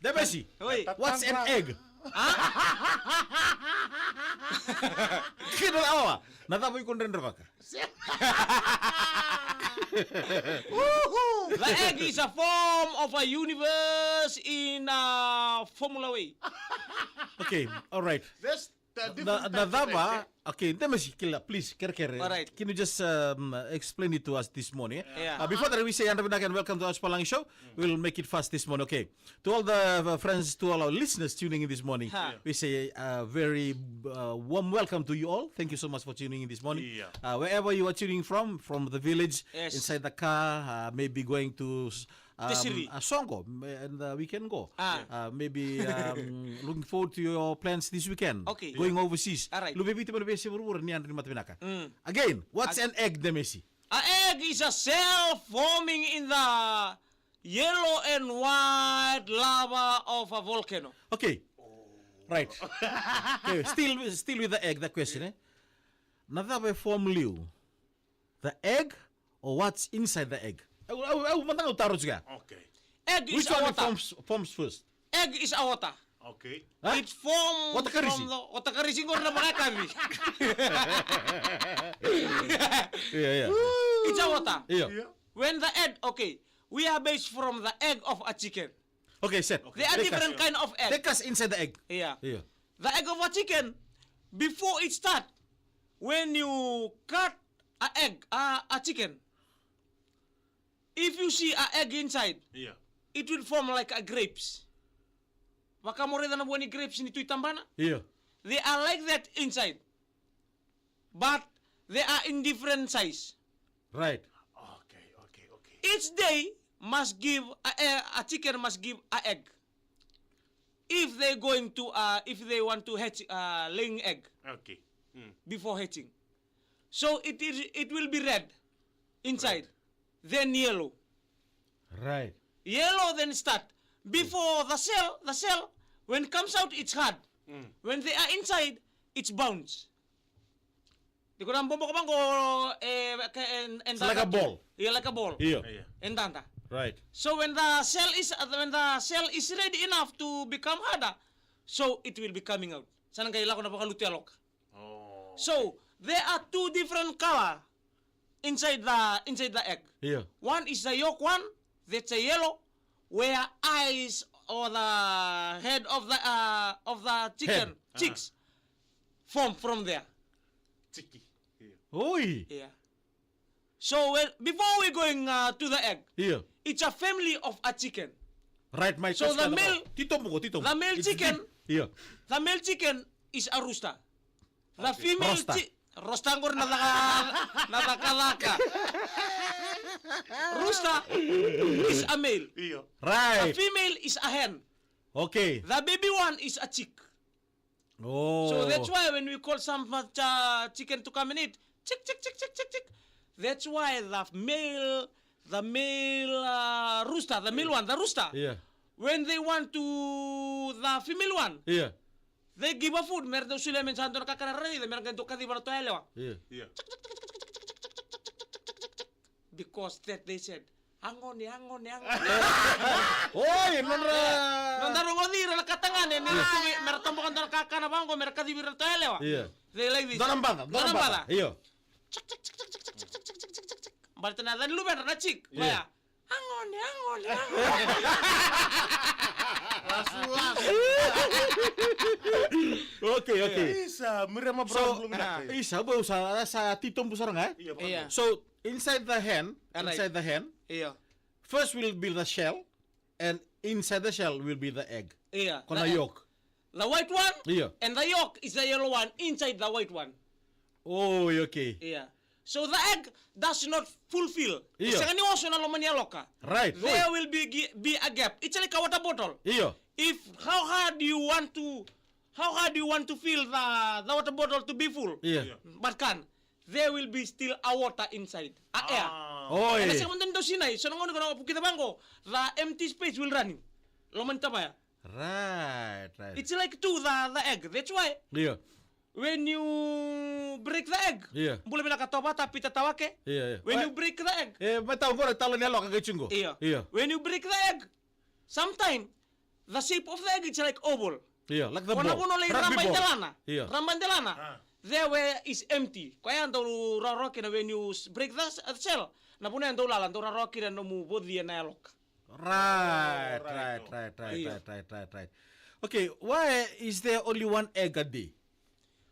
Demesi, what's an egg? Kino awa, natapoy ko rin baka. The egg is a form of a universe in Formula Way. Okay, all right. That's the different types of Nadaba, egg. okay, Demesi, please, All right. Can you just explain it to us this morning? Yeah. Before that, we say, and welcome to our Spalangi show. We'll make it fast this morning, okay? To all the friends, to all our listeners tuning in this morning, we say a very warm welcome to you all. Thank you so much for tuning in this morning. Yeah. Wherever you are tuning from the village, Yes. inside the car, maybe going to Tisiri. Songo, and we can go. Maybe looking forward to your plans this weekend. Okay. Going overseas. All right. Again, what's an egg, Demesi? An egg is a cell forming in the yellow and white lava of a volcano. Okay. Right. Okay, still with the egg, the question, eh? Nada form liu. The egg or what's inside the egg? Okay. Egg is Which one awata. forms first? Egg is awata. Okay. Huh? It forms Watakarisi? from the watakarisi ko na mga kami. Yeah. It's awata. Yeah. Yeah. When the egg, okay, we are based from the egg of a chicken. Okay, set. There are different kind of egg. Take us inside the egg. Yeah. Yeah. The egg of a chicken, before it start, when you cut a egg, a chicken, if you see a egg inside, Yeah. it will form like a grapes. Baka mo rin na buwan ni grapes ni Tuitambana. Yeah. They are like that inside. But they are in different size. Right. Okay. Each day must give a chicken must give a egg. If they going to if they want to hatch laying egg Okay. before hatching. So it will be red inside, then yellow. Right. Yellow then start. Before the cell when comes out it's hard. When they are inside, it's bounce. Di ko nang bumbo ko Like a ball. Yeah, like a ball. Yeah. Yeah. Entanta. Right. So when the cell is ready enough to become harder, so it will be coming out. Sanang kaila ko na pakaluti alok. Oh. So there are two different color inside the egg. Yeah. One is the yolk one, that's a yellow, where eyes or the head of the chicken chicks form from there. Chicky. Yeah. Oi. Yeah. So before we going to the egg, Yeah. it's a family of a chicken. Right, my So the male- Tito. the male It's chicken- deep. Yeah. The male chicken is a rooster. The female Rosta. Rostangor na nakalaka. Rooster is a male. Yeah. The Right. female is a hen. Okay. The baby one is a chick. Oh. So that's why when we call some chicken to come and eat, chick. That's why the male rooster, the male one, the rooster, Yeah. when they want to the female one, Yeah. they give a food. Meron daw sila mensahan doon nakakararani. Meron ganito kadiba na toelewa. Yeah. Yeah. Because that they said, hangon ni. Oy, nonra. Nandaro ngo dira nakatangan ni meron tambukan doon nakakanabango, meron kadiba na toelewa. Yeah. They like this. Donambada. Yeah. Balik na dan luber na chick. Yeah. Kaya, hangon ni. Okay. Isa, mira mo So, belum nak. isa ba sa titong busarang eh? Iya, Iya. So, inside the hen, Alright. Iya. first will be the shell, and inside the shell will be the egg. Iya. Kona The- yolk. The white one. Iya. And the yolk is the yellow one inside the white one. Oh, okay. Yeah. So the egg does not fulfill. Iya. Isa ni oso na loman yaloka. Right. There will be a gap. It's like a water bottle. Iyo. If how hard do you want to fill the water bottle to be full? Iya. But can there will be still a water inside. A air. Oh, Kaya yeah. sa kamantan daw sinay, so nung ano kita bangko, the empty space will running. Loman tapaya. Right. It's like the egg. That's why Iyo. when you break the egg, Yeah. boleh bila katoba tapi tatawake. Iya. When you break the egg, May tawag ko, talo niya lo, kagay chungo. Iya. Iya. When you break the egg, sometimes the shape of the egg is like oval. Iya, like the Kona ball. kuno lay Rugby ball. rambandelana. Iya. Rambandelana. Ah. There where is empty. Kaya ang daw raroki na when you break the shell. Na puno ang daw lalan, daw raroki na mo body na alok. Right, right, right. Okay, why is there only one egg a day?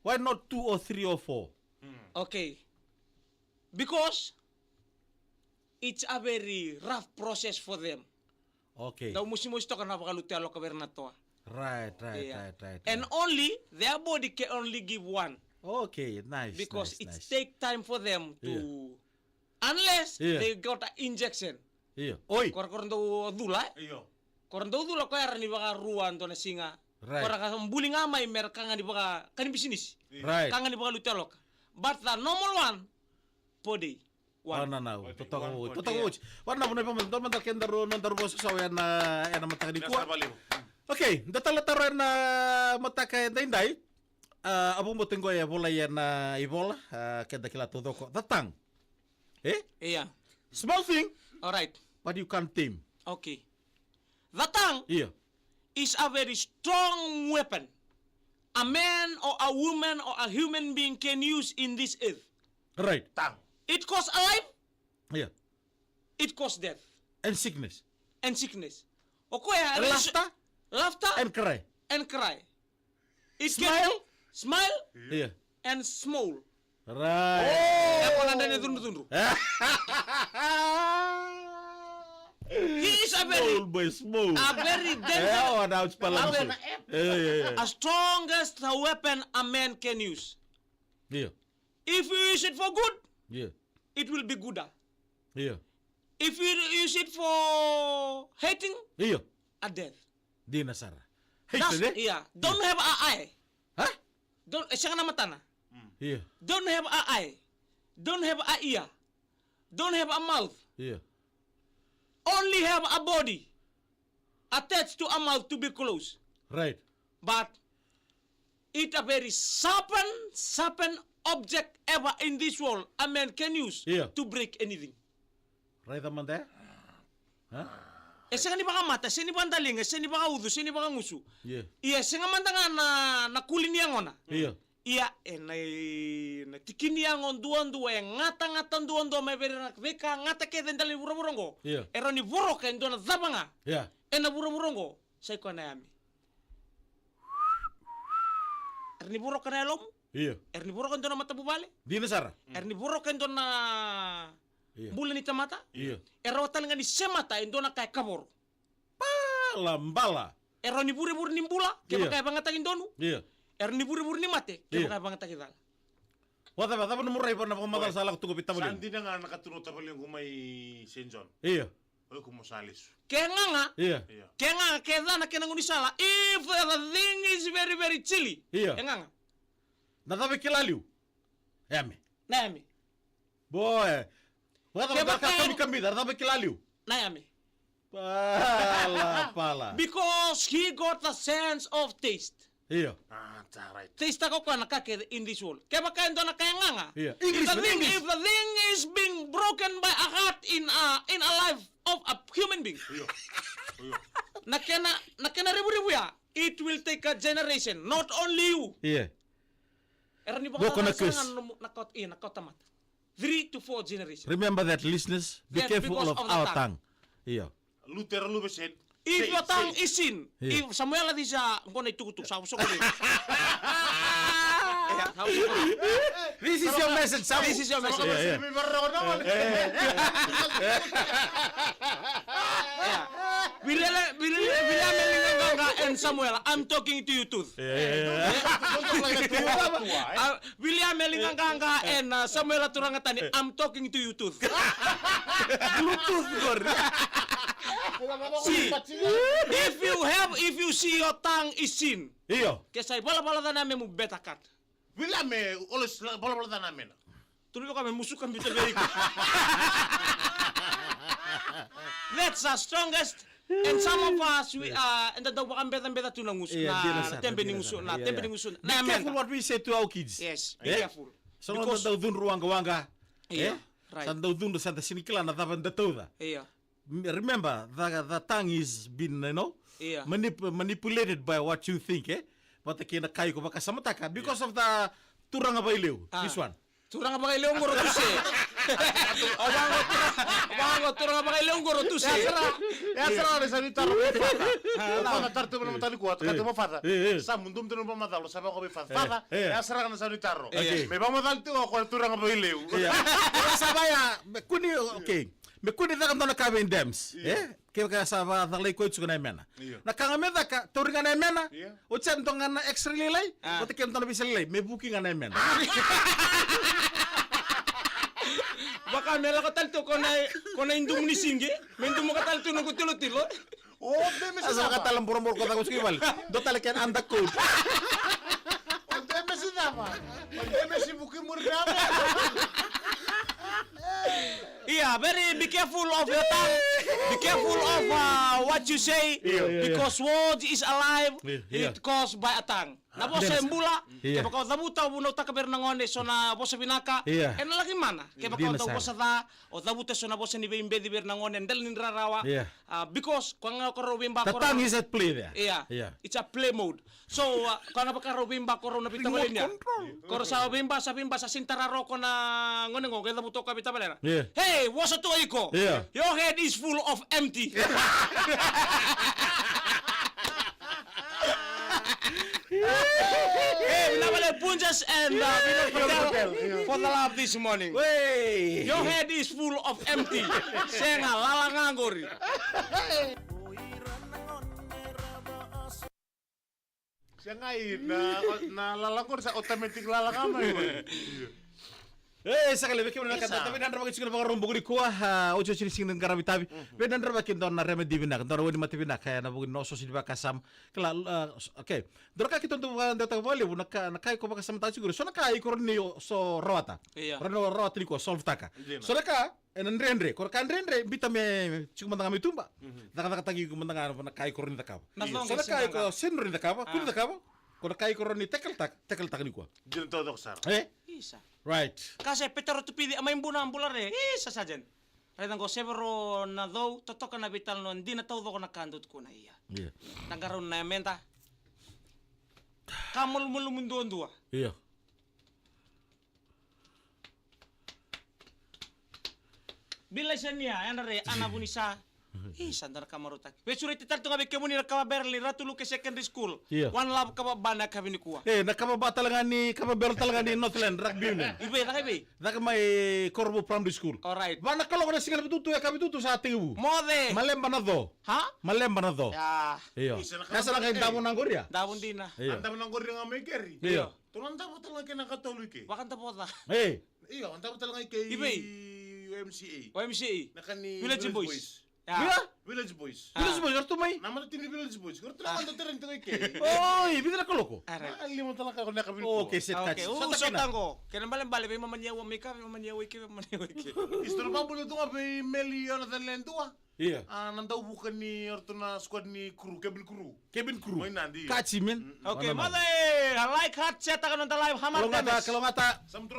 Why not 2 or 3 or 4? Okay. Because it's a very rough process for them. Okay. Daw musimos to ka napakaluti alok ka na to. Right. And only their body can only give one. Okay, nice. Because nice, it nice. take time for them to unless Yeah. they got an injection. Iya. Oi. Koran daw dula. Iyo. Koran daw dula ko ara ni baka ruan to na singa. Right. Koran ka buling amay mer ka nga di baka kan business. Right. Ka nga di baka lutelok. But the normal one body one. No. Totoo. One Totoo. Warna puno pa man dal kendaro non darbo sa sawen na mata di Nasa kuha. baliw. Okay, datala na mata ka dainday. Abong boteng ko ya bola ya na ibola keda kila todo ko. Datang. Yeah. Small thing, All right. but you can't tame. Okay. The tongue Iya. is a very strong weapon. A man or a woman or a human being can use in this earth. Right. Tang. It cause alive, Iya. it cause death And sickness. and sickness. O kuya, laughter And cry. and cry. It Smile. can smile Iya. and small. Right. Ako nanda ni tundu-tundu. He is a Small. very dangerous, Oh, now it's palang. Yeah. a strongest weapon a man can use. Iya. If you use it for good, Iya. it will be gooder. Iya. If you use it for hating, Iya. a death. Di nasara. That's, Hatred, eh? yeah. Don't have a eye. Hah? Don't, siya nga mata na. Iya. Don't have a eye. Don't have a ear. Don't have a mouth. Iya. Only have a body attached to a mouth to be closed. Right. But it a very sharpen object ever in this world a man can use Yeah. to break anything. Right naman there? Huh? Siya nga ni baka mata, siya ni baka dalinga, siya ni baka udo, siya ni baka nguso. Yeah. Iya, siya nga manda nga na kulin niya ngona. Iya. Iya, na tikini ang duan-dua yang ngata-ngatan duan-dua may beri veka ngata ke dendali buro-burongo. Iya. Ero ni buro ke ndo na zabanga. Yeah. Na buro-burongo. Say ko na yami. Ni buro ka na lom. Iya. Ni buro ka ndo na mata bubale. Di nasara? Ni buro ka ndo na Iya. bulan ni tamata. Iya. Ero talinga ni semata ndo na kay kabor. Lambala. Ero ni bure-bure ni bula ke Iya. bakay bangatang indonu. Iya. Ni bure-bure ni mate ke Iya. bakay bangatang idal. Wata ba namuray pa na pamatal sa alak tugo pitam Saan mo. din na nga nakatulog tapos yung kumay Senjon. Iya. O kumusalis. Kaya nga Iya. Iya. kaya nga, kaya na kinangun sala, if the thing is very, very chilly, Iya. kaya nga, Natabi kilaliw. Yami. nayami, Boy. Wata Kaya ba bakit- kami natabi kilaliw. nayami. Pala. Because he got the sense of taste. Iya. Ah, right. Taste ako kwa nakake in this world. Kaya baka ito na kaya nga. Iya. If English, the thing, English. if the thing is being broken by a heart in a life of a human being, Uyo. na kena ribu-ribu ya, it will take a generation, not only you. Iya. Era ni Go baka na kus. nakot tamat. 3 to 4 generations. Remember that, listeners. Be That careful because of of the our tongue. tongue. Iya. Luther Lubeset. If your tongue is sin, Yeah. if Samuel di sa ngone tukutuk sa usok ko. This is your message, Samu. This is your message. Yeah, yeah. May baro naman. Bila melinga and Samuel, I'm talking to you tooth. William melinga and Samuel aturangatani, I'm talking to you tooth. Bluetooth, Gor. See, if you see your tongue is sin, Iyo. kesay bala-bala na namin mo betakat. Wala me olos bola-bola namin. Tuloy kami musukan bito very good. That's the strongest. And some of us, we and the wakang beta tu nangus na tempe ningusun na tempe ningusun. Be careful what we say to our kids. Yes, be Eh? careful. So daw dun ruanga-wanga. Yeah, Eh? right. San daw dun sa sinikla na taban da toda. Yeah. remember the tongue is been Yeah. manipulated by what you think but kina kayo ko baka samataka because of the turang abaileu this one. Turang apa kay leong goro tuse? Abango turang apa kay leong goro tuse? Ya será de sanita lo que fata. Fata tartu no matali kuat, kata mo fata. Sa mundum tenu pa matalo, sabi ko fata. Fata, ya será na sanita ro. Me vamos dal tu ko turang ba ileu. Sabaya kuni okay. Me kuni da kantona ka ben dems ke ka saba da lay ko tsu na mena na ka ngameda ka turinga na mena o chan tonga na extra lay o te kem tona bisel lay me booking na mena. Baka mela ko talto ko na indum ni singe, mendum mo ka talto no ko tilo. Oh, de me Asa ka talam poromor ko ta ko skival do talaken anda ko. Oh, de me se daba. De me se buki murda. Yeah, be careful of your tongue. Be careful of what you say because words is alive. It caused by a tongue. Na bosa embula, ke baka dabuta buno ta kaber nangone so na bosa binaka. En lagi mana? Ke baka daw bosa da o dabuta so na bosa ni bembe di ber nangone ndel ni rarawa. Because kung ko robimba The ko. tongue is at play there. Yeah. It's a play mode. So, kung baka robimba ko na pitabalen niya. Koro sa robimba sa sintararo ko na ngone ngo kaya buto ka pitabalera. Hey, what's to iko? Your head is full of empty. Hey, Minabale Punjas and for the love this morning. Your head is full of empty. Senga lalangangori. Siya nga na lalangkor sa automatic lalangama yun. Sakali beke na kanta tabi nandra bakit siguro baka rumbugo ni kuha ojo sini sing ng karabi tabi be nandra bakit don na remedy binak don wadi mati binak kaya na bugin noso sidi baka sam kala okay dor ka kiton to da ta vale nakay ko baka sam ta siguro so nakay ko ni so rota rano rota ni ko solve taka so naka enendre ko ka enendre bitame siguro mandanga mitumba daka tagi ko mandanga nakay ko ni taka so nakay ko senro ni taka kun taka ko nakay ko ni tekel tak ni ko Dito todo sar. Isa. Right. Kasi Petero tupidi amay mbuna ambulare. Isa sajen. Raitan ko severo na daw totoka na vital no hindi na tawdo ko nakandot ko na iya. Yeah. Nagkaroon na menta. Kamul mundo ndua. Yeah. Bila siya niya, anare anabunisa. Sandar kamarutak. Besuri titar tu ngabe kemuni rakaba berli ratu luke secondary school. One love kaba bana kabini kuwa. Nakababa talaga ni Northland rugby union. Ibe nakabe. Daka may Corvo Primary School. Alright. Ba nakalo ko na singal bitutu ya kabitutu sa ating ubu. Mode. Malemba na do. Ha? Malemba na do. Ya. Iyo. Kasa na kayo damo ng gorya. Dawon din na. Anda mo nang goreng nga may keri. Iyo. Tulanda mo talaga kay nakatolike. Wakan tapos na. Iyo, anda mo talaga kay Ibe. UMCA. YMCA. Nakani Village Boys. Village Boys. Bilis mo yarto may. Nama natin ni Village Boys. Kung talaga rin to kay. Oy, bidra ko loko. Ali mo talaga ako nakabili. Okay, set catch. Okay, usotan ko. Kaya bale may mamanyawa may ka, mamanyawa ke. Isto pa bulo tunga be Meli on the land tua. Iya. Nandaw bukan ni orto na squad ni crew, Kevin Crew. Kevin Crew. May nandi. Kachi men. Okay, mother, like heart set akan on the live hamat. Kalau ngata Samtro